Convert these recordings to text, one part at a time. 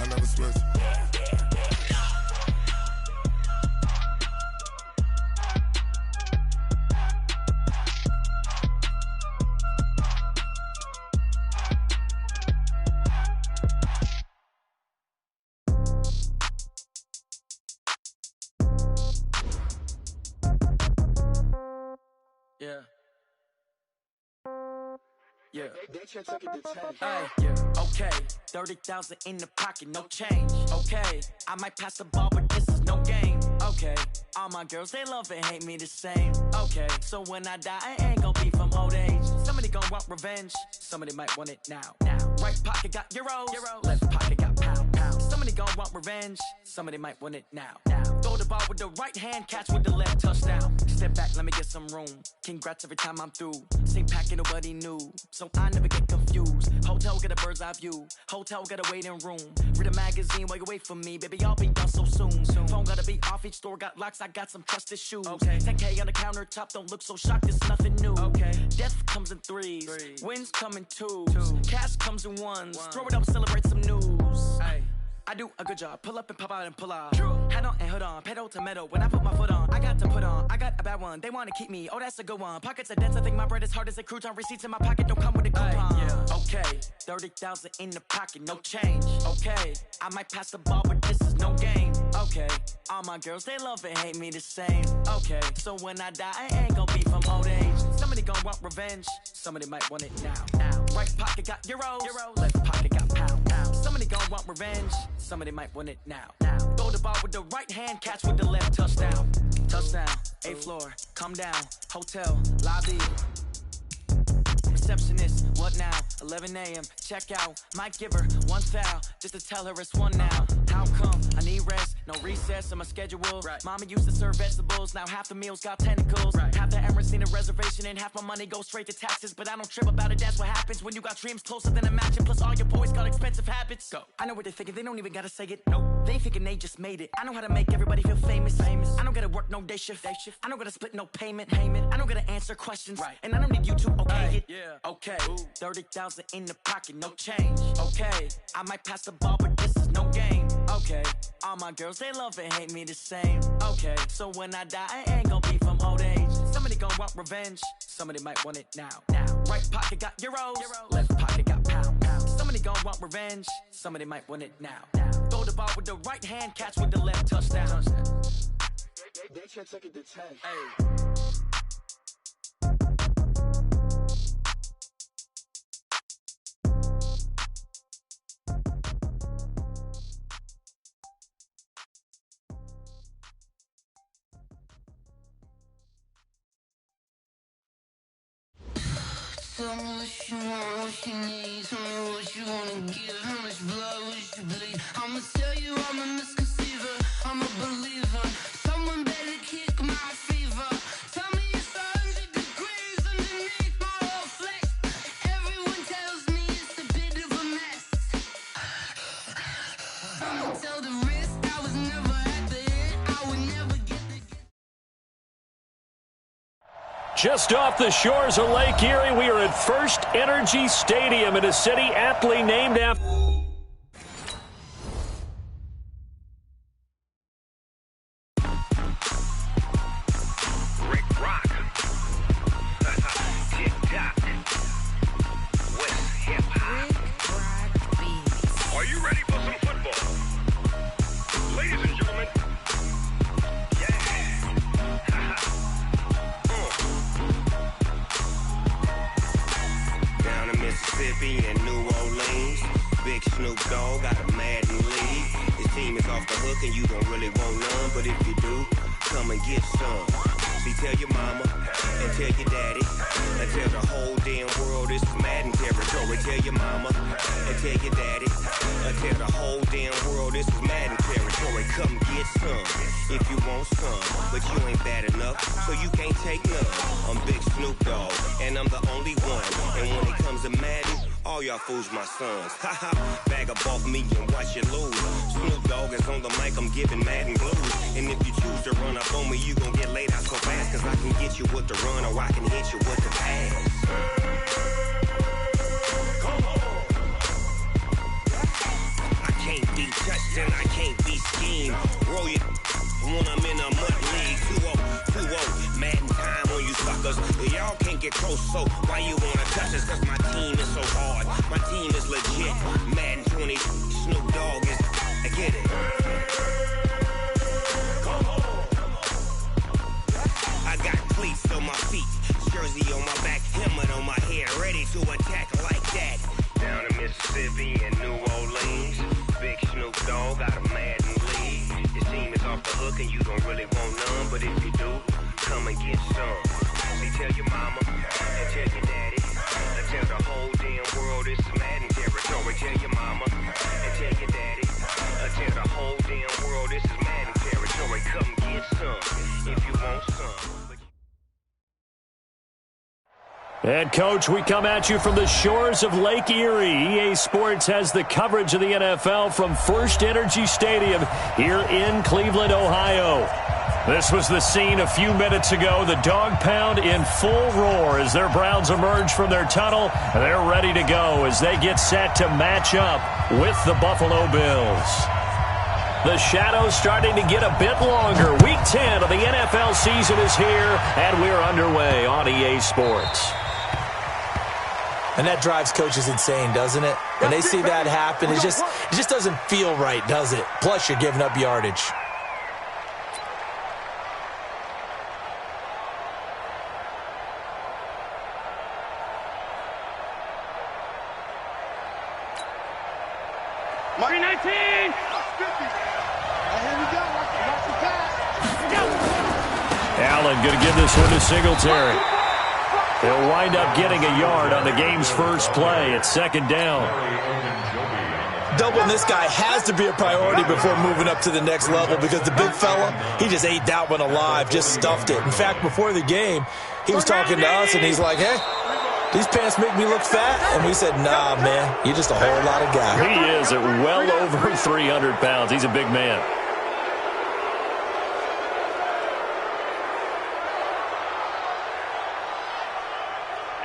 never switch. Yeah. Yeah. Hey, yeah. Okay. 30,000 in the pocket, no change. Okay. I might pass the ball, but this is no game. Okay. All my girls, they love and hate me the same. Okay. So when I die, I ain't gon' be from old age. Somebody gon' want revenge. Somebody might want it now. Right pocket got euros. Left pocket got pound. Somebody gon' want revenge. Somebody might want it now. Throw the ball with the right hand, catch with the left, touchdown. Step back, let me get some room. Congrats every time I'm through. Same packet, nobody knew, so I never get confused. Hotel get a bird's eye view. Hotel got a waiting room. Read a magazine while you wait for me, baby. I'll be done so soon. Phone gotta be off. Each store got locks. I got some trusted shoes. 10K on the countertop. Don't look so shocked. It's nothing new. Death comes in threes. Wins come in twos. Cash comes in ones. Throw it up, celebrate some news. I do a good job. Pull up and pop out and pull out. Head on and hood on. Pedal to metal. When I put my foot on, I got to put on. I got a bad one. They want to keep me. Oh, that's a good one. Pockets are dense. I think my bread is hard as a crouton. Receipts in my pocket don't come with a coupon. Okay. 30,000 in the pocket. No change. Okay. I might pass the ball, but this is no game. Okay. All my girls, they love and hate me the same. Okay. So when I die, I ain't gon' be from old age. Somebody gon' want revenge. Somebody might want it now. Right pocket got euros. Left pocket got pound. Somebody gon' want revenge. Somebody might want it now. Throw the ball with the right hand, catch with the left, touchdown. Touchdown, 8th floor, come down, hotel, lobby. Receptionist, what now? 11 a.m. check out. Might give her one foul just to tell her it's one now. How come? I need rest, no recess in my schedule. Mama used to serve vegetables, now half the meals got tentacles. Half the Emirates need a reservation and half my money goes straight to taxes. But I don't trip about it, that's what happens when you got dreams closer than a match. Plus all your boys got expensive habits. Go. I know what they're thinking, they don't even gotta say it. Nope. They thinking they just made it. I know how to make everybody feel famous. I don't gotta work no day shift. I don't gotta split no payment. I don't gotta answer questions. And I don't need you to okay it. Okay, 30,000 in the pocket, no change. Okay, I might pass the ball, but this is no game. Okay, all my girls, they love and hate me the same. Okay, so when I die, I ain't gon' be from old age. Somebody gon' want revenge. Somebody might want it now. Right pocket got euros. Left pocket got pound. Somebody gon' want revenge. Somebody might want it now. Throw the ball with the right hand, catch with the left, touchdown. They can't take it to 10. Tell me what you want, what you need. Tell me what you wanna give. How much blood would you bleed? I'ma tell you I'm a misconceiver. I'm a believer. Someone better kick my fever. Tell me it's 100 degrees underneath my whole flesh. Everyone tells me it's a bit of a mess. I'ma tell the risk I was never at the end. I would never get the... Just off the shores of Lake Erie, we are at First Energy Stadium in a city aptly named after... Rick Rock. Tick-tock. West hip-hop. Are you ready for some football? Ladies and gentlemen. Down in Mississippi and New Orleans, Big Snoop Dogg got a Madden league. His team is off the hook and you don't really want none, but if you do, come and get some. See, tell your mama and tell your daddy and tell the whole damn world this is Madden territory. Tell your mama and tell your daddy and tell the whole damn world this is Madden territory. Come get some if you want some, but you ain't bad enough, so you can't take none. I'm Big Snoop Dogg, and I'm the only one. And when it comes to Madden, all y'all fools my sons. Haha, bag up off me and watch you lose. Snoop Dogg is on the mic, I'm giving Madden blues. And if you choose to run up on me, you gon' get laid out so fast, cause I can get you with the run or I can hit you with the pass. Come on. I can't be touched and I can't be schemed. Roll it when I'm in a mud league. 2-0, Madden time on you suckers. Y'all can't get close, so why you wanna touch us? Cause my team is so hard. My team is legit. Madden 20, Snoop Dogg is, I get it. I got cleats on my feet, jersey on my back, helmet on my head, ready to attack like that. Down in Mississippi and New Orleans, big Snoop Dogg got a Madden league. Your team is off the hook and you don't really want none, but if you do, come and get some. See, tell your mama and tell your daddy, and tell the whole damn world it's Madden territory. Tell your mama and tell your daddy, and tell the whole damn world this is Madden territory. Come get some if you want some. And, Coach, we come at you from the shores of Lake Erie. EA Sports has the coverage of the NFL from First Energy Stadium here in Cleveland, Ohio. This was the scene a few minutes ago. The dog pound in full roar as their Browns emerge from their tunnel. They're ready to go as they get set to match up with the Buffalo Bills. The shadow's starting to get a bit longer. Week 10 of the NFL season is here, and we're underway on EA Sports. And that drives coaches insane, doesn't it? When they see that happen, it just doesn't feel right, does it? Plus, you're giving up yardage. Mark 19! 50. Here we go. Watch the pass. Allen going to give this one to Singletary. They'll wind up getting a yard on the game's first play. It's second down. Doubling this guy has to be a priority before moving up to the next level because the big fella, he just ate that one alive, just stuffed it. In fact, before the game, he was talking to us, and he's like, hey, these pants make me look fat? And we said, nah, man, you're just a whole lot of guy. He is at well over 300 pounds. He's a big man.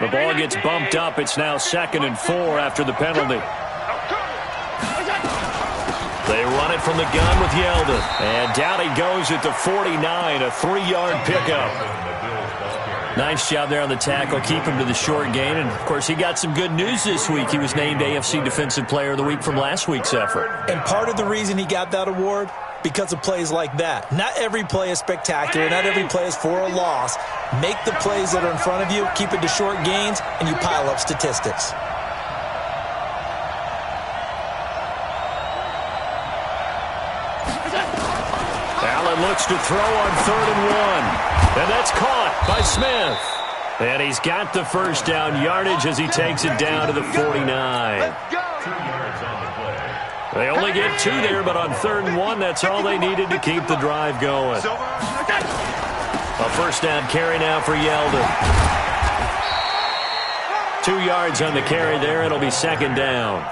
The ball gets bumped up. It's now 2nd and 4 after the penalty. They run it from the gun with Yeldon. And down he goes at the 49, a 3-yard pickup. Nice job there on the tackle. Keep him to the short gain. And, of course, he got some good news this week. He was named AFC Defensive Player of the Week from last week's effort. And part of the reason he got that award, because of plays like that. Not every play is spectacular. Not every play is for a loss. Make the plays that are in front of you, keep it to short gains, and you pile up statistics. Allen looks to throw on 3rd and 1. And that's caught by Smith. And he's got the first down yardage as he takes it down to the 49. They only get 2 there, but on 3rd and 1, that's all they needed to keep the drive going. A first down carry now for Yeldon. 2 yards on the carry there. It'll be 2nd down.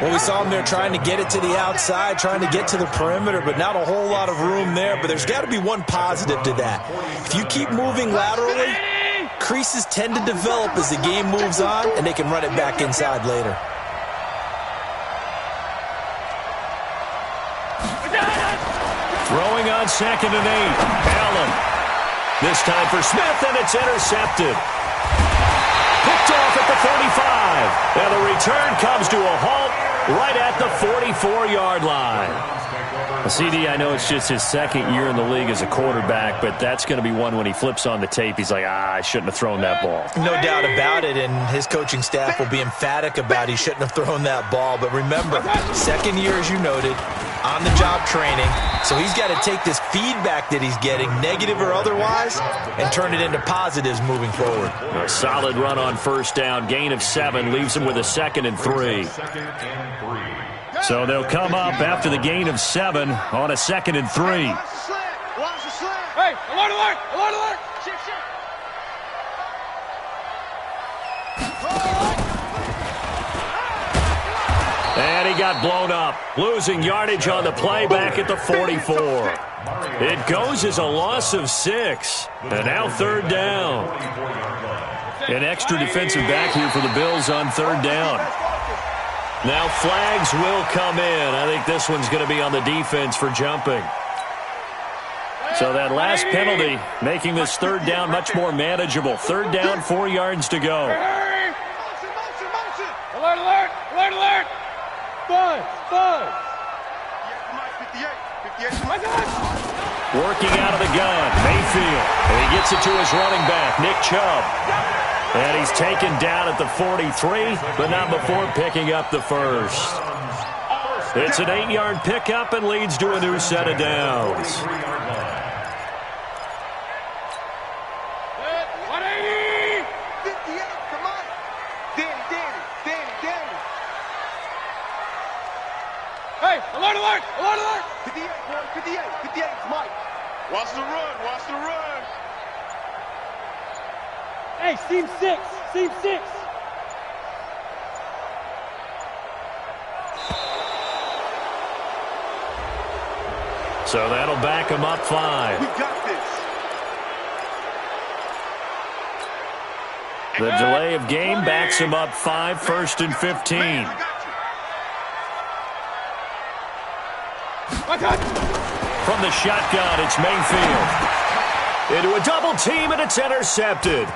Well, we saw him there trying to get it to the outside, trying to get to the perimeter, but not a whole lot of room there. But there's got to be one positive to that. If you keep moving laterally, creases tend to develop as the game moves on, and they can run it back inside later. Throwing on 2nd and 8. Allen. This time for Smith, and it's intercepted. Picked off at the 45. And the return comes to a halt right at the 44-yard line. CD, I know it's just his 2nd year in the league as a quarterback, but that's going to be one when he flips on the tape. He's like, I shouldn't have thrown that ball. No doubt about it, and his coaching staff will be emphatic about he shouldn't have thrown that ball. But remember, 2nd year, as you noted, on-the-job training. So he's got to take this feedback that he's getting, negative or otherwise, and turn it into positives moving forward. A solid run on first down. Gain of 7 leaves him with a 2nd and 3. So they'll come up after the gain of 7 on a 2nd and 3. Watch the slant. Hey, alert, alert, alert, alert. Shit, shit. And he got blown up, losing yardage on the play back at the 44. It goes as a loss of 6, and now 3rd down. An extra defensive back here for the Bills on 3rd down. Now flags will come in. I think this one's going to be on the defense for jumping. So that last penalty making this third down much more manageable. Third down, 4 yards to go. Alert, alert, alert, alert. Five. 58. Working out of the gun, Mayfield. And he gets it to his running back, Nick Chubb. And he's taken down at the 43, but not before picking up the first. It's an 8-yard pickup and leads to a new set of downs. 180. 58, come on. Danny. Hey, alert, alert, alert, alert. 58, boy, 58, it's Mike. Watch the run. Hey, seam 6. So that'll back him up 5. We got this. The delay of game backs him up 5, 1st and 15. From the shotgun, it's Mayfield. Into a double team, and it's intercepted.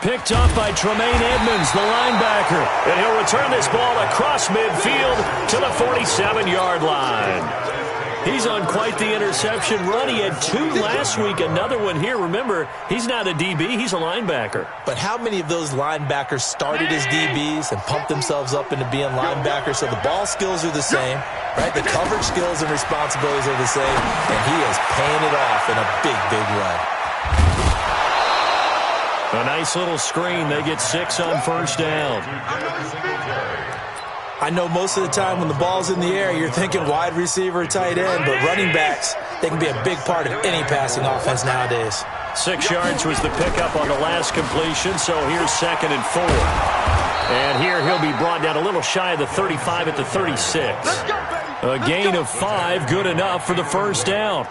Picked up by Tremaine Edmonds, the linebacker. And he'll return this ball across midfield to the 47-yard line. He's on quite the interception run. He had 2 last week, another one here. Remember, he's not a DB, he's a linebacker. But how many of those linebackers started as DBs and pumped themselves up into being linebackers? So the ball skills are the same, right? The coverage skills and responsibilities are the same, and he is paying it off in a big way. A nice little screen. They get 6 on first down. I know most of the time when the ball's in the air, you're thinking wide receiver, tight end, but running backs, they can be a big part of any passing offense nowadays. 6 yards was the pickup on the last completion, so here's 2nd and 4. And here he'll be brought down a little shy of the 35 at the 36. A gain of 5, good enough for the first down.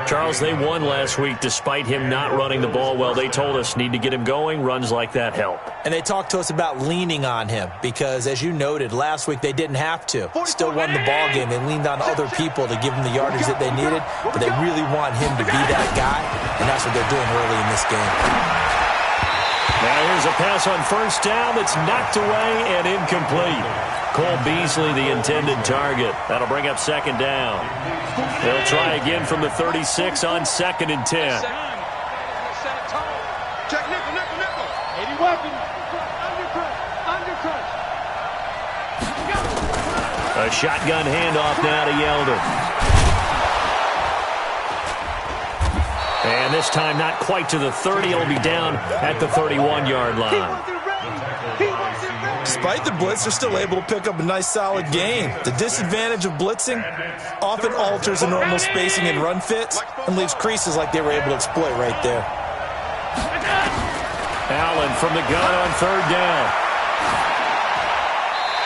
Charles, they won last week despite him not running the ball well. They told us need to get him going. Runs like that help. And they talked to us about leaning on him because, as you noted, last week they didn't have to. Still won the ball game. They leaned on other people to give them the yardage that they needed, but they really want him to be that guy, and that's what they're doing early in this game. Now here's a pass on first down that's knocked away and incomplete. Cole Beasley, the intended target. That'll bring up 2nd down. They'll try again from the 36 on 2nd and 10. Check nickel. 80 weapons. Undercut. A shotgun handoff now to Yeldon. And this time not quite to the 30. It'll be down at the 31-yard line. Despite the blitz, they're still able to pick up a nice, solid gain. The disadvantage of blitzing often alters the normal spacing and run fits and leaves creases like they were able to exploit right there. Allen from the gun on 3rd down.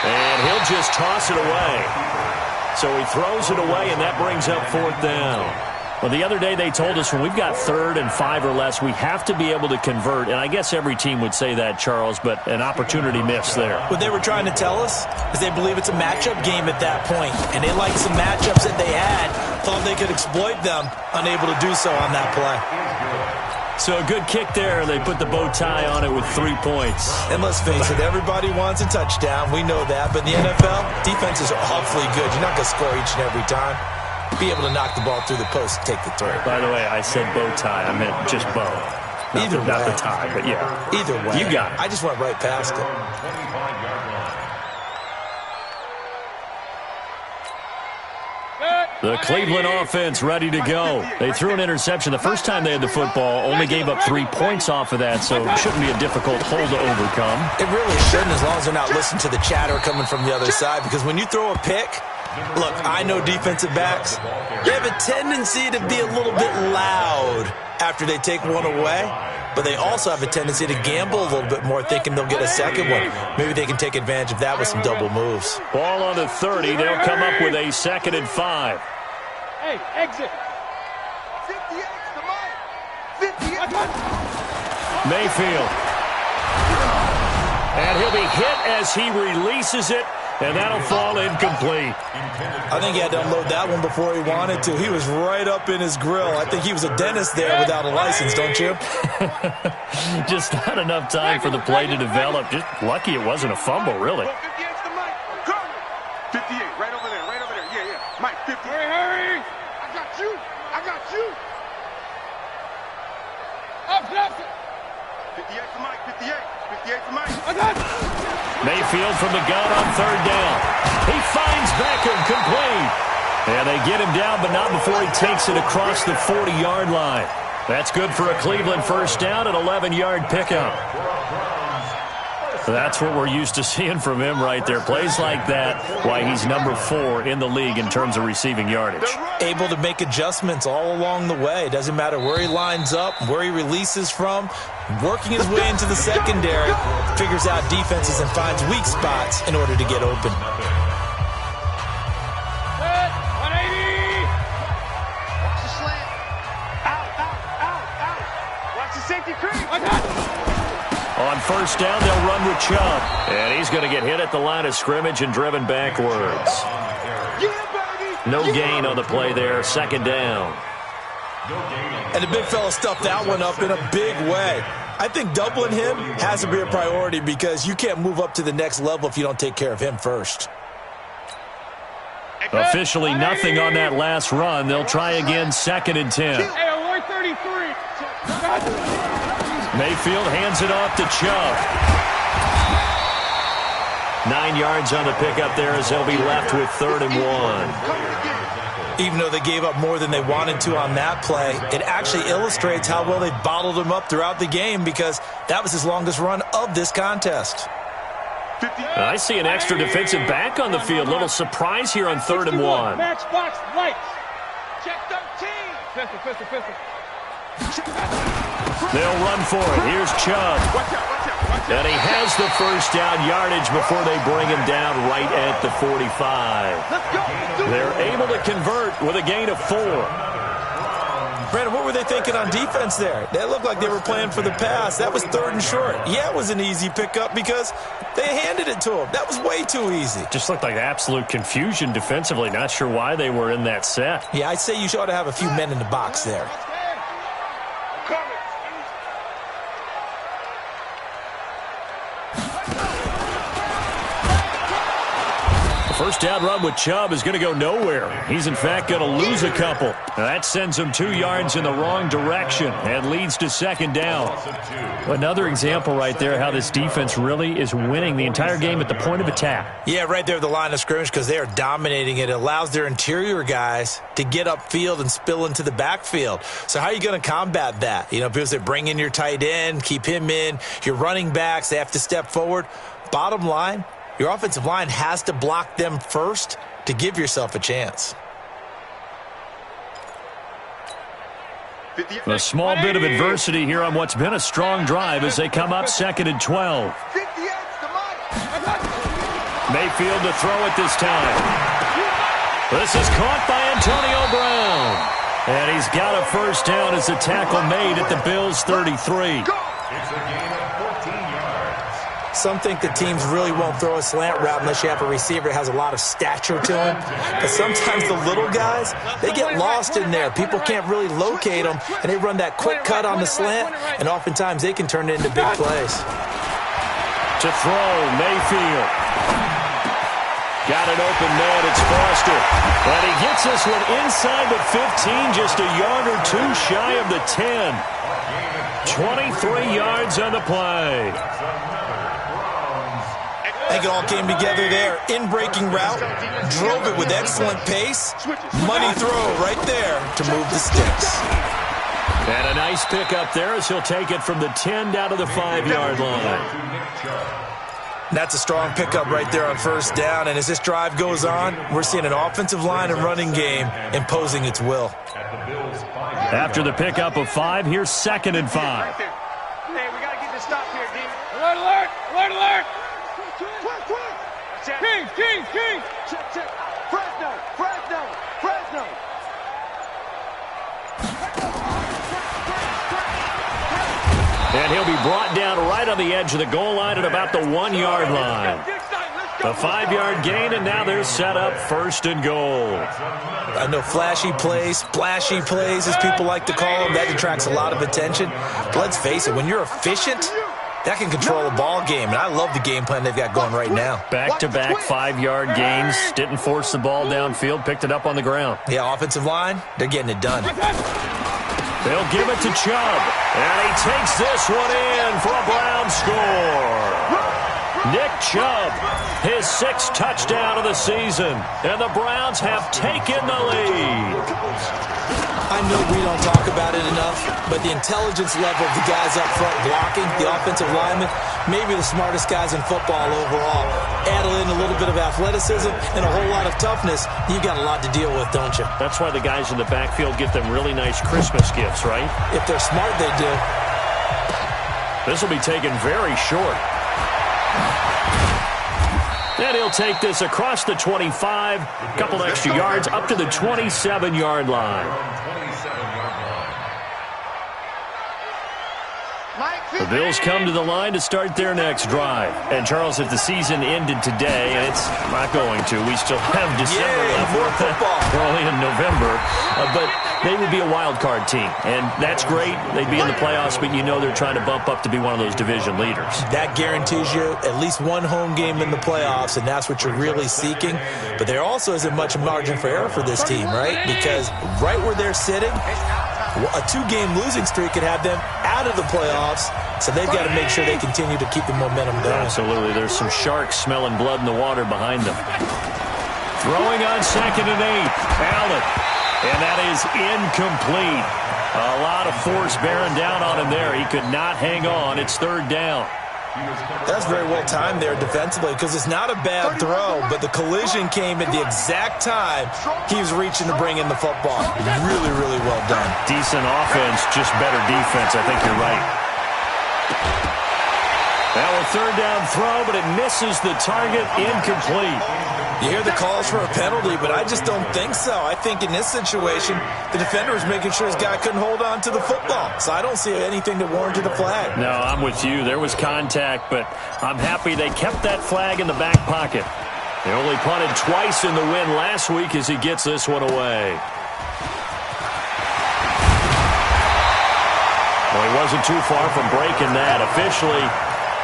And he'll just toss it away. So he throws it away, and that brings up 4th down. Well, the other day they told us when we've got 3rd and 5 or less, we have to be able to convert. And I guess every team would say that, Charles, but an opportunity missed there. What they were trying to tell us is they believe it's a matchup game at that point, and they liked some matchups that they had, thought they could exploit them, unable to do so on that play. So a good kick there, and they put the bow tie on it with 3 points. And let's face it, everybody wants a touchdown. We know that, but in the NFL, defenses are awfully good. You're not going to score each and every time. Be able to knock the ball through the post and take the throw. By the way, I said bow tie. I meant just bow. Not the tie, but yeah. Either way. You got it. I just went right past it. The Cleveland offense ready to go. They threw an interception the first time they had the football, only gave up 3 points off of that, so it shouldn't be a difficult hole to overcome. It really shouldn't, as long as they're not listening to the chatter coming from the other side, because when you throw a pick, look, I know defensive backs, they have a tendency to be a little bit loud after they take one away, but they also have a tendency to gamble a little bit more, thinking they'll get a second one. Maybe they can take advantage of that with some double moves. Ball on the 30. They'll come up with a 2nd and 5. Hey, exit. 58, come on. 58. Mayfield. And he'll be hit as he releases it, and that'll fall incomplete. I think he had to unload that one before he wanted to. He was right up in his grill. I think he was a dentist there without a license, don't you? Just not enough time for the play to develop. Just lucky it wasn't a fumble, really. 58, right over there, right over there. Yeah, yeah. Mike, 50. Hurry! I got you! I got you! Up, left! 58 for Mike, 58. 58 for Mike. I got you! Mayfield from the gun on third down. He finds Beckham, complete. And they get him down, but not before he takes it across the 40-yard line. That's good for a Cleveland first down, an 11-yard pickup. That's what we're used to seeing from him right there. Plays like that, why he's number 4 in the league in terms of receiving yardage. Able to make adjustments all along the way. Doesn't matter where he lines up, where he releases from. Working his way into the secondary, figures out defenses and finds weak spots in order to get open. 180! Watch the slant. Out, out, out, out. Watch the safety creep. I got you. On first down, they'll run with Chubb. And he's going to get hit at the line of scrimmage and driven backwards. No gain on the play there, second down. And the big fella stuffed that one up in a big way. I think doubling him has to be a priority because you can't move up to the next level if you don't take care of him first. Officially nothing on that last run. They'll try again, second and 10. Hey, alert 33. Mayfield hands it off to Chubb. 9 yards on the pickup there as they'll be left with 3rd and 1. Even though they gave up more than they wanted to on that play, it actually illustrates how well they bottled him up throughout the game because that was his longest run of this contest. I see an extra defensive back on the field. Little surprise here on 3rd and 1. Matchbox lights. Check 13. Pistol. They'll run for it. Here's Chubb. And he has the first down yardage before they bring him down right at the 45. They're able to convert with a gain of 4. Brandon, what were they thinking on defense there? They looked like they were playing for the pass. That was 3rd and short. Yeah, it was an easy pickup because they handed it to him. That was way too easy. Just looked like absolute confusion defensively. Not sure why they were in that set. Yeah, I'd say you ought to have a few men in the box there. First down run with Chubb is going to go nowhere. He's, in fact, going to lose a couple. That sends him 2 yards in the wrong direction and leads to second down. Another example right there how this defense really is winning the entire game at the point of attack. Yeah, right there at the line of scrimmage because they are dominating it. It allows their interior guys to get upfield and spill into the backfield. So how are you going to combat that? You know, because they bring in your tight end, keep him in. Your running backs, they have to step forward. Bottom line, your offensive line has to block them first to give yourself a chance. A small bit of adversity here on what's been a strong drive as they come up 2nd and 12. Mayfield to throw it this time. This is caught by Antonio Brown. And he's got a first down as a tackle made at the Bills' 33. Some think the teams really won't throw a slant route unless you have a receiver that has a lot of stature to him. But sometimes the little guys, they get lost in there. People can't really locate them, and they run that quick cut on the slant, and oftentimes they can turn it into big plays. To throw, Mayfield. Got an open man, it's Foster. And he gets this one inside the 15, just a yard or 2 shy of the 10. 23 yards on the play. I think it all came together there. In-breaking route, drove it with excellent pace. Money throw right there to move the sticks. And a nice pickup there as he'll take it from the 10 down to the 5-yard line. That's a strong pickup right there on first down. And as this drive goes on, we're seeing an offensive line and running game imposing its will. After the pickup of 5, here's 2nd and 5. Hey, we got to get this stop here, D. Alert, alert, alert, alert. Kings. Check. Fresno. And he'll be brought down right on the edge of the goal line at about the 1-yard line. A 5-yard gain, and now they're set up 1st and goal. I know flashy plays, splashy plays, as people like to call them, that attracts a lot of attention. But let's face it, when you're efficient, that can control a ball game, and I love the game plan they've got going right now. Back-to-back 5-yard gains, didn't force the ball downfield, picked it up on the ground. Yeah, offensive line, they're getting it done. They'll give it to Chubb, and he takes this one in for a Brown score. Nick Chubb, his 6th touchdown of the season, and the Browns have taken the lead. I know we don't talk about it enough, but the intelligence level of the guys up front blocking, the offensive linemen, maybe the smartest guys in football overall. Add in a little bit of athleticism and a whole lot of toughness, you've got a lot to deal with, don't you? That's why the guys in the backfield get them really nice Christmas gifts, right? If they're smart, they do. This will be taken very short. And he'll take this across the 25, couple extra yards, up to the 27-yard line. The Bills come to the line to start their next drive. And, Charles, if the season ended today, and it's not going to, we still have December left. More football. We're only in November. But they would be a wild card team. And that's great. They'd be in the playoffs, but you know they're trying to bump up to be one of those division leaders. That guarantees you at least one home game in the playoffs, and that's what you're really seeking. But there also isn't much margin for error for this team, right? Because right where they're sitting, a 2-game losing streak could have them out of the playoffs, so they've got to make sure they continue to keep the momentum going. Absolutely. There's some sharks smelling blood in the water behind them. Throwing on 2nd and 8. Allen. And that is incomplete. A lot of force bearing down on him there. He could not hang on. It's 3rd down. That's very well timed there defensively, because it's not a bad throw, but the collision came at the exact time he was reaching to bring in the football. Really, really well done. Decent offense, just better defense. I think you're right. Now a 3rd down throw, but it misses the target. Incomplete. You hear the calls for a penalty, but I just don't think so. I think in this situation, the defender was making sure his guy couldn't hold on to the football. So I don't see anything that warranted a flag. No, I'm with you. There was contact, but I'm happy they kept that flag in the back pocket. They only punted twice in the win last week as he gets this one away. Well, he wasn't too far from breaking that. Officially,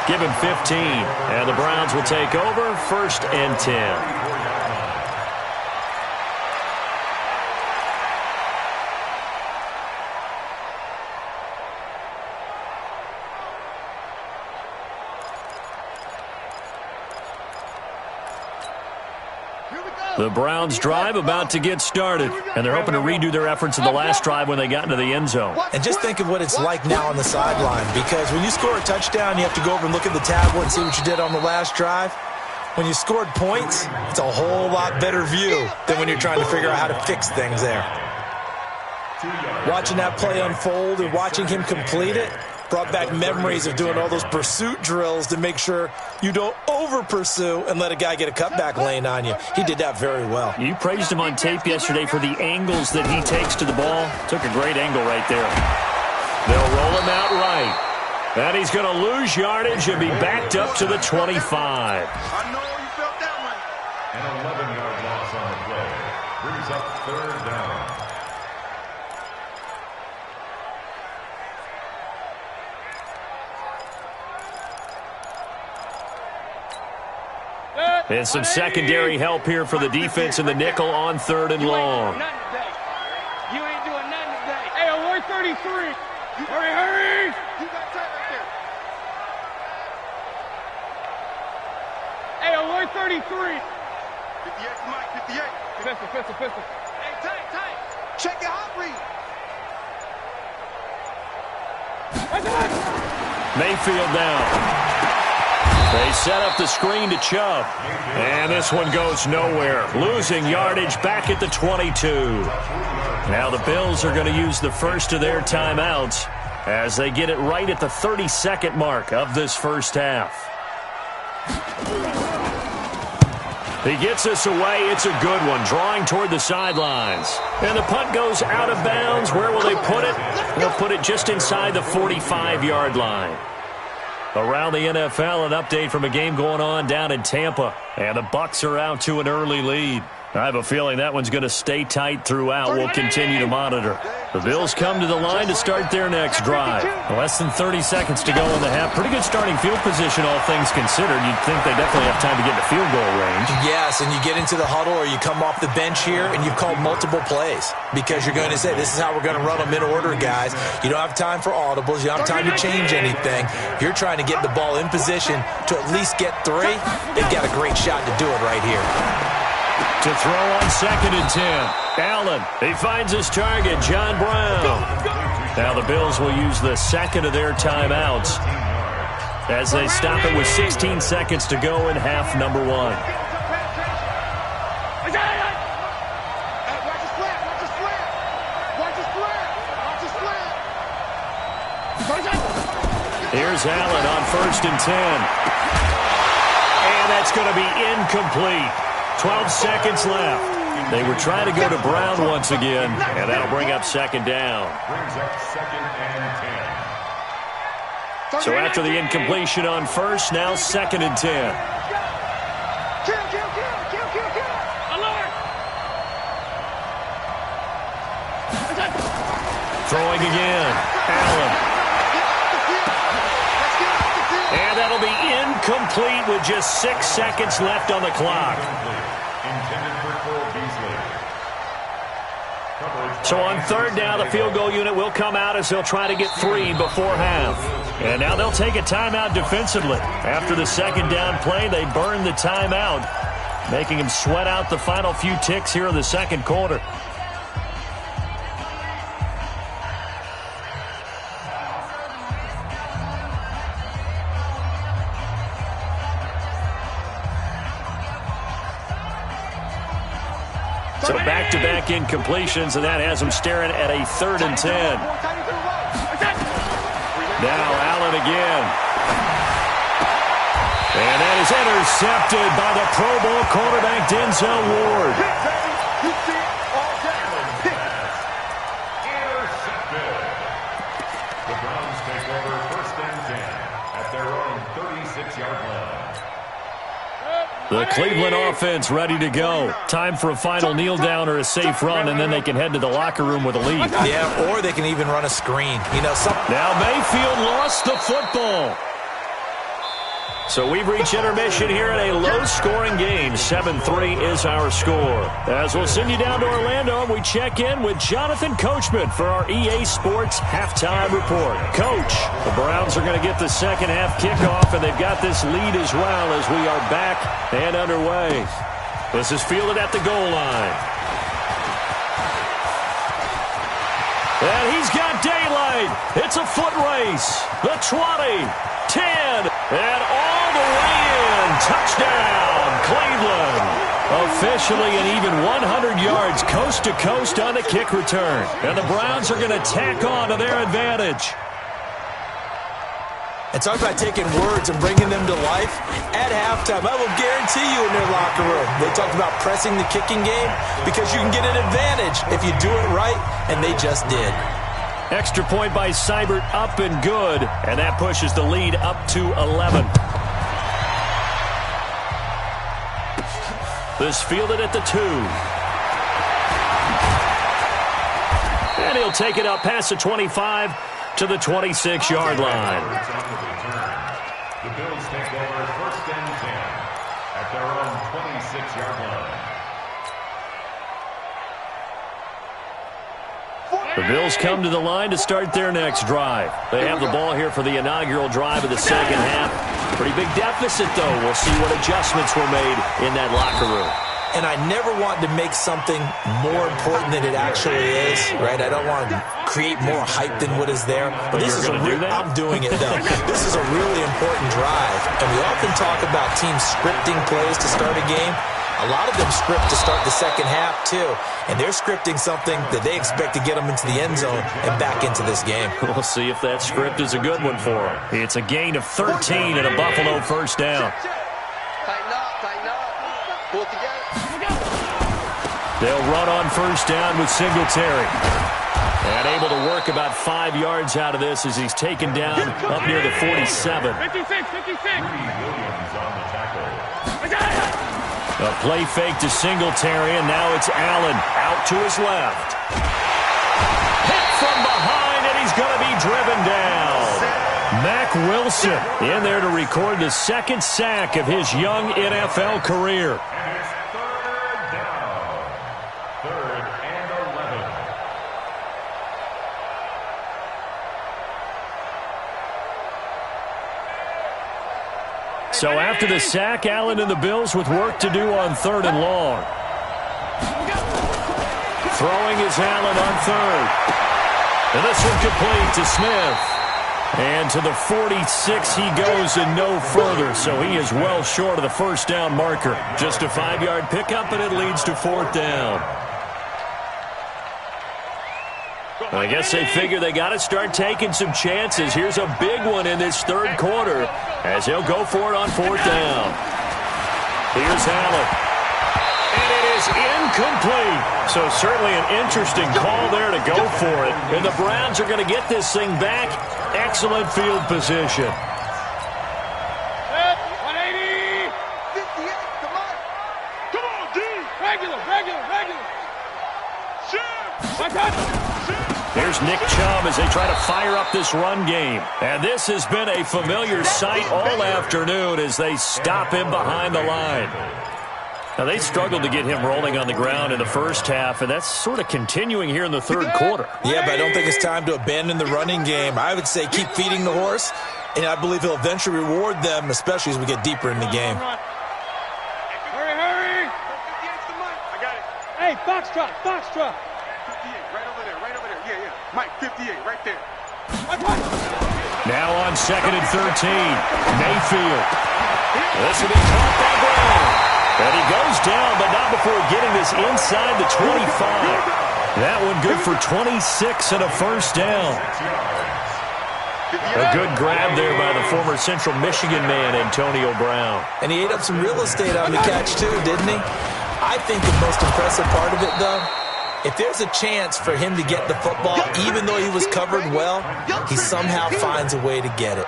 give him 15. And the Browns will take over 1st and 10. The Browns drive about to get started, and they're hoping to redo their efforts in the last drive when they got into the end zone. And just think of what it's like now on the sideline, because when you score a touchdown, you have to go over and look at the tablet and see what you did on the last drive. When you scored points, it's a whole lot better view than when you're trying to figure out how to fix things there. Watching that play unfold and watching him complete it brought back memories of doing all those pursuit drills to make sure you don't over-pursue and let a guy get a cutback lane on you. He did that very well. You praised him on tape yesterday for the angles that he takes to the ball. Took a great angle right there. They'll roll him out right. And he's going to lose yardage and be backed up to the 25. I know you felt that one. An 11-yard loss on the play. Brings up 3rd down. And some secondary help here for the defense in the nickel on 3rd and long. You ain't doing nothing today. Hey, alert 33. Hurry, hurry. You got tight right there. Hey, alert 33. 58 to Mike, 58. Pistol. Hey, tight. Check your hot read. Mayfield down. They set up the screen to Chubb. And this one goes nowhere. Losing yardage back at the 22. Now the Bills are going to use the first of their timeouts as they get it right at the 32nd mark of this first half. He gets this away. It's a good one, drawing toward the sidelines. And the punt goes out of bounds. Where will they put it? They'll put it just inside the 45-yard line. Around the NFL, an update from a game going on down in Tampa. And the Bucs are out to an early lead. I have a feeling that one's going to stay tight throughout. We'll continue to monitor. The Bills come to the line to start their next drive. Less than 30 seconds to go in the half. Pretty good starting field position, all things considered. You'd think they definitely have time to get to field goal range. Yes, and you get into the huddle or you come off the bench here and you've called multiple plays because you're going to say, this is how we're going to run them in order, guys. You don't have time for audibles. You don't have time to change anything. You're trying to get the ball in position to at least get 3. They've got a great shot to do it right here. To throw on 2nd and 10. Allen, he finds his target, John Brown. Now the Bills will use the second of their timeouts as they stop it with 16 seconds to go in half number 1. Here's Allen on 1st and 10. And that's going to be incomplete. 12 seconds left. They were trying to go to Brown once again, and that'll bring up 2nd down. Brings up 2nd and 10. So after the incompletion on 1st, now 2nd and 10. Throwing again. Allen. And that'll be incomplete with just 6 seconds left on the clock. So on 3rd down, the field goal unit will come out as they'll try to get 3 before half. And now they'll take a timeout defensively. After the 2nd down play, they burn the timeout, making them sweat out the final few ticks here in the 2nd quarter. So back-to-back incompletions, and that has them staring at a 3rd and 10. Now Allen again. And that is intercepted by the Pro Bowl quarterback Denzel Ward. Intercepted. The Browns take over 1st and 10 at their own 36-yard line. The Cleveland offense ready to go. Time for a final kneel down or a safe run, and then they can head to the locker room with a lead. Yeah, or they can even run a screen. You know, Now Mayfield lost the football. So we've reached intermission here in a low-scoring game. 7-3 is our score. As we'll send you down to Orlando, we check in with Jonathan Coachman for our EA Sports Halftime Report. Coach, the Browns are going to get the second half kickoff, and they've got this lead as well as we are back and underway. This is fielded at the goal line. And he's got daylight. It's a foot race. The 20, 10, and all the way in. Touchdown, Cleveland. Officially an even 100 yards coast to coast on the kick return. And the Browns are going to tack on to their advantage. And talk about taking words and bringing them to life. At halftime, I will guarantee you in their locker room, they talked about pressing the kicking game because you can get an advantage if you do it right, and they just did. Extra point by Seibert, up and good, and that pushes the lead up to 11. This fielded at the 2. And he'll take it up past the 25 to the 26-yard line. The Bills take over 1st and 10 at their own 26-yard line. The Bills come to the line to start their next drive. They have the ball here for the inaugural drive of the second half. Pretty big deficit, though. We'll see what adjustments were made in that locker room. And I never want to make something more important than it actually is, right? I don't want to create more hype than what is there. But this is I'm doing it, though. This is a really important drive. And we often talk about teams scripting plays to start a game. A lot of them script to start the second half, too. And they're scripting something that they expect to get them into the end zone and back into this game. We'll see if that script is a good one for them. It's a gain of 13 and a Buffalo first down. Tighten up, tighten up. Pull it together. They'll run on first down with Singletary. And able to work about 5 yards out of this as he's taken down up near the 47. 56, 56. Williams on the tackle. A play fake to Singletary, and now it's Allen out to his left. Hit from behind, and he's going to be driven down. Mack Wilson in there to record the second sack of his young NFL career. And it's third down. Third and 11. So after the sack, Allen and the Bills with work to do on third and long. Throwing is Allen on third. And this one complete to Smith. And to the 46 he goes and no further, so he is well short of the first down marker. Just a 5-yard pickup, and it leads to fourth down. I guess they figure they got to start taking some chances. Here's a big one in this third quarter as he'll go for it on fourth down. Here's Allen. And it is incomplete. So certainly an interesting call there to go for it. And the Browns are going to get this thing back. Excellent field position. 180. 58, come on. Come on, D. Regular. Shift. Here's Nick Chubb as they try to fire up this run game. And this has been a familiar sight all afternoon as they stop him behind the line. Now, they struggled to get him rolling on the ground in the first half, and that's sort of continuing here in the third quarter. Yeah, but I don't think it's time to abandon the running game. I would say keep feeding the horse, and I believe he'll eventually reward them, especially as we get deeper in the game. Hurry. I got it. Hey, Foxtrot. 58, right over there. Yeah. Mike, 58, right there. Now on second and 13, Mayfield. This will be caught by Brown. And he goes down, but not before getting this inside the 25. That one good for 26 and a first down. A good grab there by the former Central Michigan man, Antonio Brown. And he ate up some real estate on the catch, too, didn't he? I think the most impressive part of it, though, if there's a chance for him to get the football, even though he was covered well, he somehow finds a way to get it.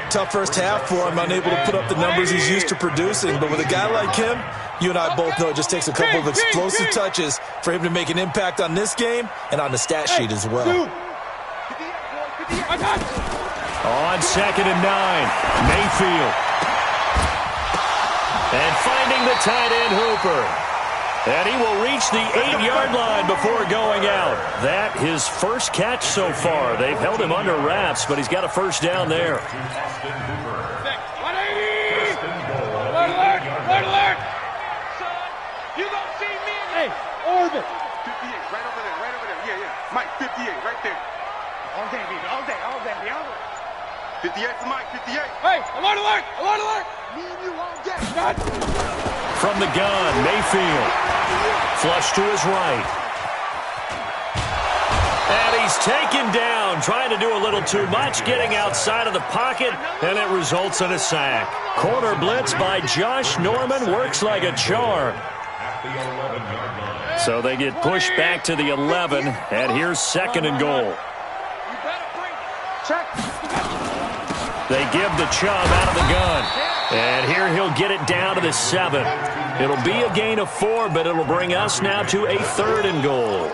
Tough first half for him, unable to put up the numbers he's used to producing. But with a guy like him, you and I both know it just takes a couple of explosive touches for him to make an impact on this game and on the stat sheet as well. On second and 9, Mayfield. And finding the tight end Hooper. And he will reach the 8-yard line before going out. That his first catch so far. They've held him under wraps, but he's got a first down there. 180. Alert. You don't see me. Hey, orbit. 58, right over there. Yeah. Mike, 58, right there. All day, baby. All day. 58 for Mike, 58. Hey, alert. Me and you all day. From the gun, Mayfield. Flush to his right. And he's taken down, trying to do a little too much, getting outside of the pocket, and it results in a sack. Corner blitz by Josh Norman works like a charm. So they get pushed back to the 11, and here's second and goal. They give the Chubb out of the gun. And here he'll get it down to the 7. It'll be a gain of 4, but it'll bring us now to a third and goal.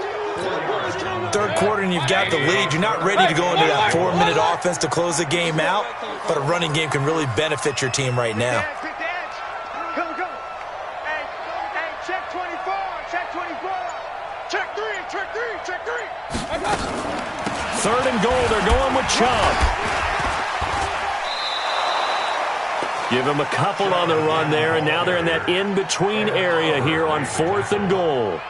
Third quarter and you've got the lead. You're not ready to go into that 4-minute offense to close the game out, but a running game can really benefit your team right now. Come. Hey, check 24. Check 3. I got you. Third and goal. They're going with Chubb. Give him a couple on the run there, and now they're in that in-between area here on fourth and goal.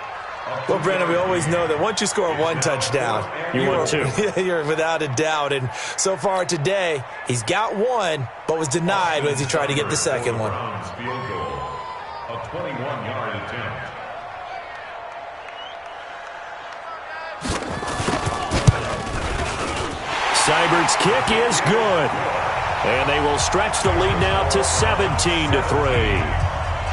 Well, Brandon, we always know that once you score one touchdown, you want two. You're without a doubt. And so far today, he's got one, but was denied as he tried to get the second one. Field goal, a 21-yard attempt. Seibert's kick is good. And they will stretch the lead now to 17-3.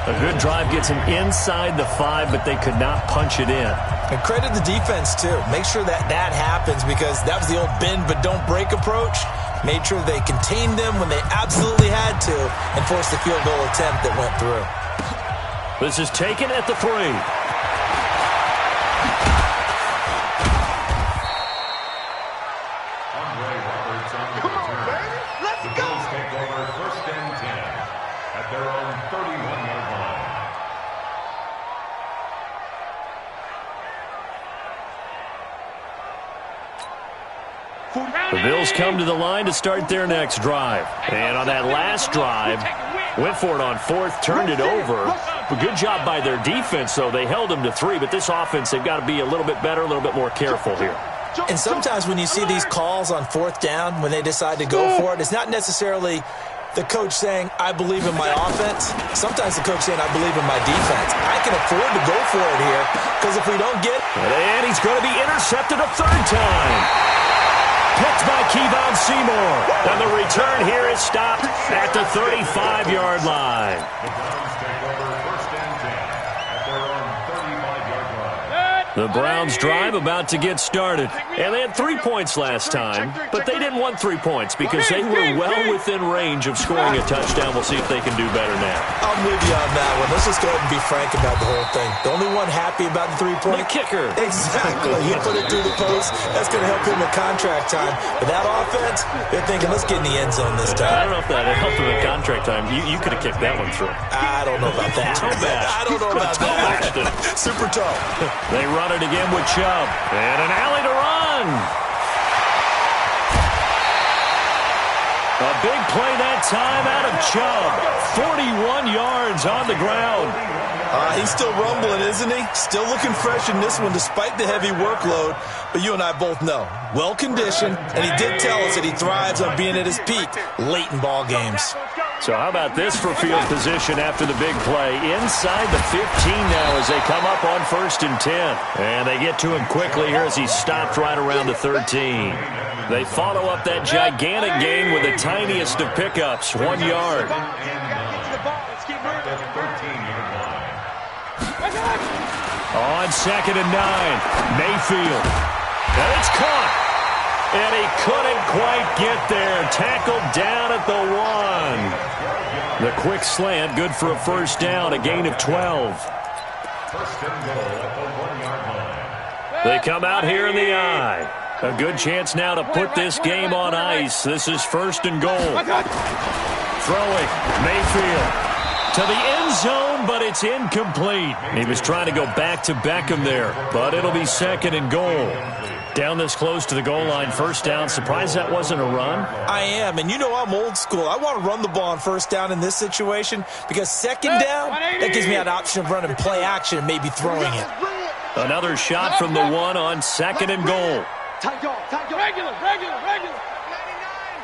A good drive gets them inside the 5, but they could not punch it in. And credit the defense, too. Make sure that happens because that was the old bend but don't break approach. Made sure they contained them when they absolutely had to and forced the field goal attempt that went through. This is taken at the 3. Come on, baby. Let's go. Bills take over 1st and 10 at their own 31-yard line. The Bills come to the line to start their next drive. And on that last drive, went for it on 4th, turned it over. A good job by their defense, though. They held them to 3, but this offense, they've got to be a little bit better, a little bit more careful here. And sometimes when you see these calls on 4th down, when they decide to go for it, it's not necessarily the coach saying, I believe in my offense. Sometimes the coach saying, I believe in my defense. I can afford to go for it here because if we don't get it. And he's going to be intercepted a 3rd time. Picked by Kevon Seymour. And the return here is stopped at the 35-yard line. The Browns take over 1st and 10 at their own 35-yard line. The Browns drive about to get started. And they had 3 points last time, but they didn't want 3 points because they were well within range of scoring a touchdown. We'll see if they can do better now. I'm with you on that one. Let's just go ahead and be frank about the whole thing. The only one happy about the 3-point. The kicker. Exactly. He put it through the post. That's going to help him with contract time. But that offense, they're thinking, let's get in the end zone this time. I don't know if that helped him with contract time. You could have kicked that one through. I don't know about that. I don't know about that. Super tough. They run it again with Chubb. And an alley to run. A big play that time out of Chubb. 41 yards on the ground. He's still rumbling, isn't he? Still looking fresh in this one despite the heavy workload. But you and I both know, well-conditioned, and he did tell us that he thrives on being at his peak late in ball games. So how about this for field position after the big play? Inside the 15 now as they come up on 1st and 10. And they get to him quickly here as he stopped right around the 13. They follow up that gigantic gain with the tiniest of pickups, 1 yard. On 2nd and 9, Mayfield. And it's caught. And he couldn't quite get there. Tackled down at the 1. The quick slant, good for a 1st down, a gain of 12. 1st and goal at the 1-yard line. They come out here in the eye. A good chance now to put this game on ice. This is 1st and goal. Throwing, Mayfield. To the end zone, but it's incomplete. He was trying to go back to Beckham there, but it'll be 2nd and goal. Down this close to the goal line, 1st down. Surprised that wasn't a run? I am, and you know I'm old school. I want to run the ball on 1st down in this situation because 2nd down, that gives me an option of running play action and maybe throwing it. Another shot from the 1 on 2nd and goal. Tight dog. Regular. 99.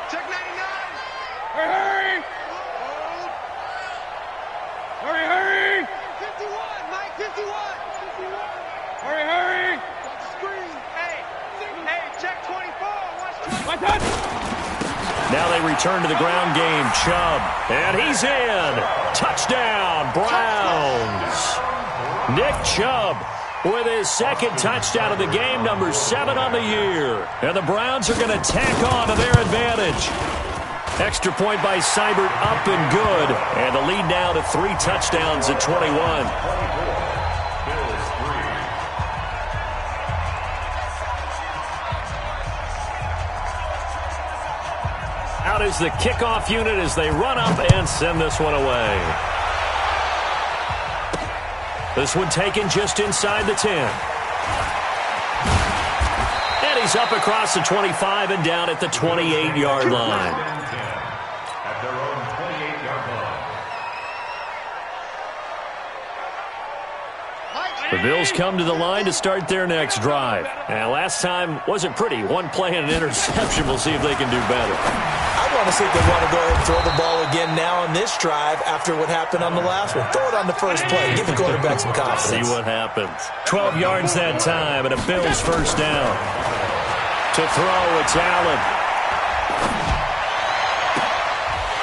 Check 99. Hurry. Hurry. 51, Mike, 51. Hurry. Screen. Hey, check 24. Watch 24. Now they return to the ground game. Chubb. And he's in. Touchdown, Browns. Nick Chubb with his 2nd touchdown of the game, number 7 on the year. And the Browns are going to tack on to their advantage. Extra point by Seibert, up and good. And the lead now to 3 touchdowns at 21. Out is the kickoff unit as they run up and send this one away. This one taken just inside the 10. And he's up across the 25 and down at the 28-yard line. At their own 28-yard line. The Bills come to the line to start their next drive. And last time wasn't pretty. One play and an interception. We'll see if they can do better. I want to see if they want to go ahead and throw the ball again now on this drive after what happened on the last one. Throw it on the first play. Give the quarterback some confidence. See what happens. 12 yards that time and a Bills 1st down. To throw, it's Allen.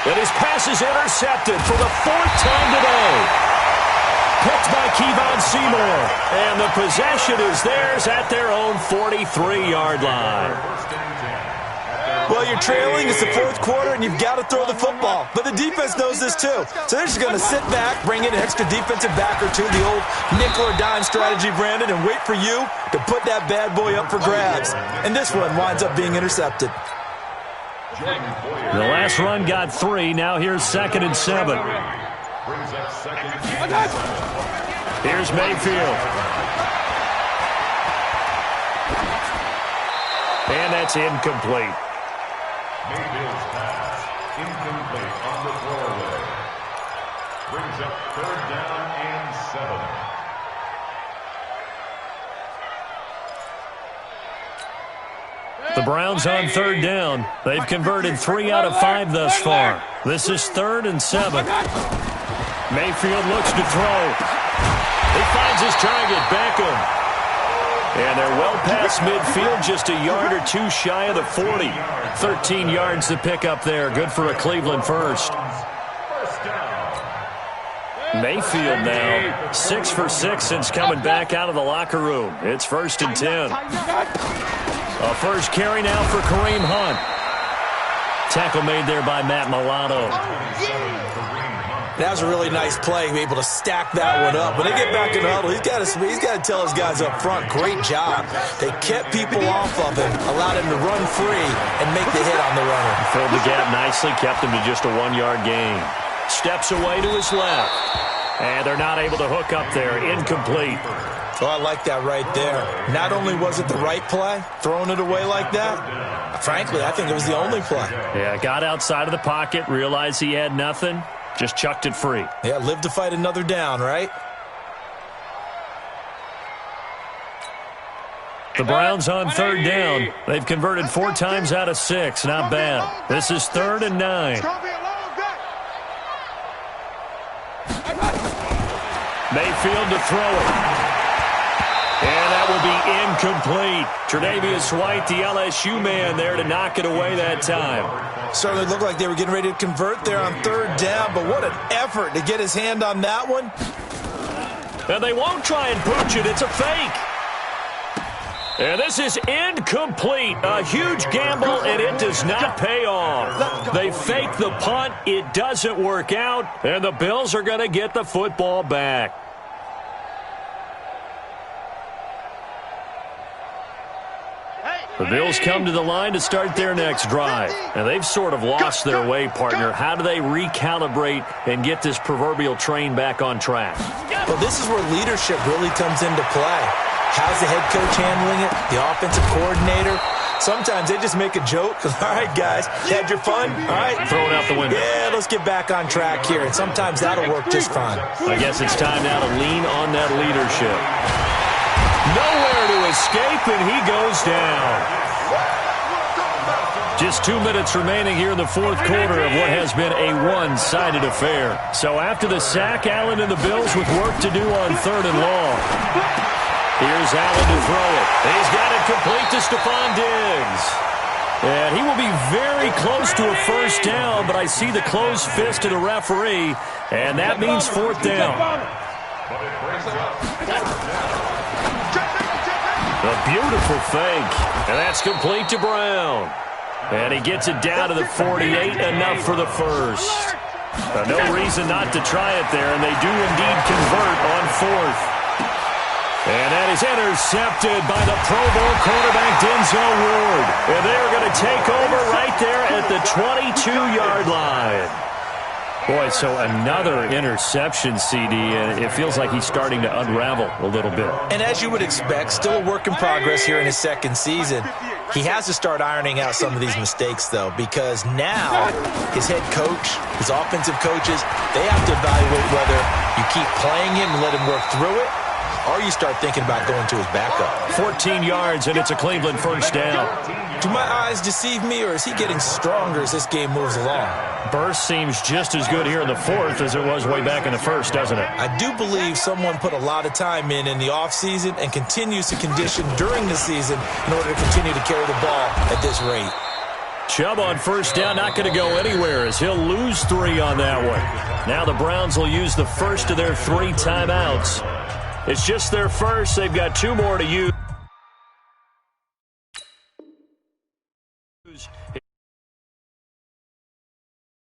And his pass is intercepted for the 4th time today. picked by Kevon Seymour. And the possession is theirs at their own 43-yard line. Well, you're trailing. It's the fourth quarter, and you've got to throw the football. But the defense knows this, too. So they're just going to sit back, bring in an extra defensive back or two, the old nickel or dime strategy, Brandon, and wait for you to put that bad boy up for grabs. And this one winds up being intercepted. The last run got 3. Now here's 2nd and 7. Here's Mayfield. And that's incomplete. Mayfield's pass, incomplete on the throwaway. Brings up 3rd down and 7. The Browns on 3rd down. They've converted 3 out of 5 thus far. This is 3rd and 7. Mayfield looks to throw. He finds his target, Beckham. And they're well past midfield, just a yard or two shy of the 40. 13 yards to pick up there. Good for a Cleveland first. Mayfield now 6 for 6 since coming back out of the locker room. It's 1st and 10. A first carry now for Kareem Hunt. Tackle made there by Matt Milano. That was a really nice play, be able to stack that one up. When they get back in the huddle, he's got to tell his guys up front, great job. They kept people off of him, allowed him to run free and make the hit on the runner. Filled the gap nicely, kept him to just a 1-yard gain. Steps away to his left. And they're not able to hook up there. Incomplete. Oh, I like that right there. Not only was it the right play, throwing it away like that, frankly, I think it was the only play. Yeah, got outside of the pocket, realized he had nothing. Just chucked it free. Yeah, live to fight another down, right? The Browns on 3rd down. They've converted 4 times out of 6. Not bad. This is 3rd and 9. Mayfield to throw it. And that will be incomplete. Tre'Davious White, the LSU man, there to knock it away that time. Certainly looked like they were getting ready to convert there on 3rd down, but what an effort to get his hand on that one. And they won't try and pooch it. It's a fake. And this is incomplete. A huge gamble, and it does not pay off. They fake the punt. It doesn't work out, and the Bills are going to get the football back. The Bills come to the line to start their next drive. And they've sort of lost their way, partner. How do they recalibrate and get this proverbial train back on track? Well, this is where leadership really comes into play. How's the head coach handling it? The offensive coordinator? Sometimes they just make a joke. All right, guys, had your fun? All right. Throw it out the window. Yeah, let's get back on track here. And sometimes that'll work just fine. I guess it's time now to lean on that leadership. Nowhere to escape, and he goes down. Just 2 minutes remaining here in the fourth quarter of what has been a one-sided affair. So after the sack, Allen and the Bills with work to do on 3rd and long. Here's Allen to throw it. He's got it complete to Stephon Diggs. And he will be very close to a first down, but I see the closed fist of the referee, and that means 4th down. A beautiful fake, and that's complete to Brown. And he gets it down to the 48, enough for the first. No reason not to try it there, and they do indeed convert on 4th. And that is intercepted by the Pro Bowl quarterback Denzel Ward. And they're going to take over right there at the 22-yard line. Boy, so another interception, CD, and it feels like he's starting to unravel a little bit. And as you would expect, still a work in progress here in his second season. He has to start ironing out some of these mistakes, though, because now his head coach, his offensive coaches, they have to evaluate whether you keep playing him and let him work through it, or you start thinking about going to his backup. 14 yards, and it's a Cleveland first down. Do my eyes deceive me, or is he getting stronger as this game moves along? Burst seems just as good here in the fourth as it was way back in the first, doesn't it? I do believe someone put a lot of time in the offseason and continues to condition during the season in order to continue to carry the ball at this rate. Chubb on first down, not going to go anywhere as he'll lose 3 on that one. Now the Browns will use the first of their 3 timeouts. It's just their first. They've got 2 more to use.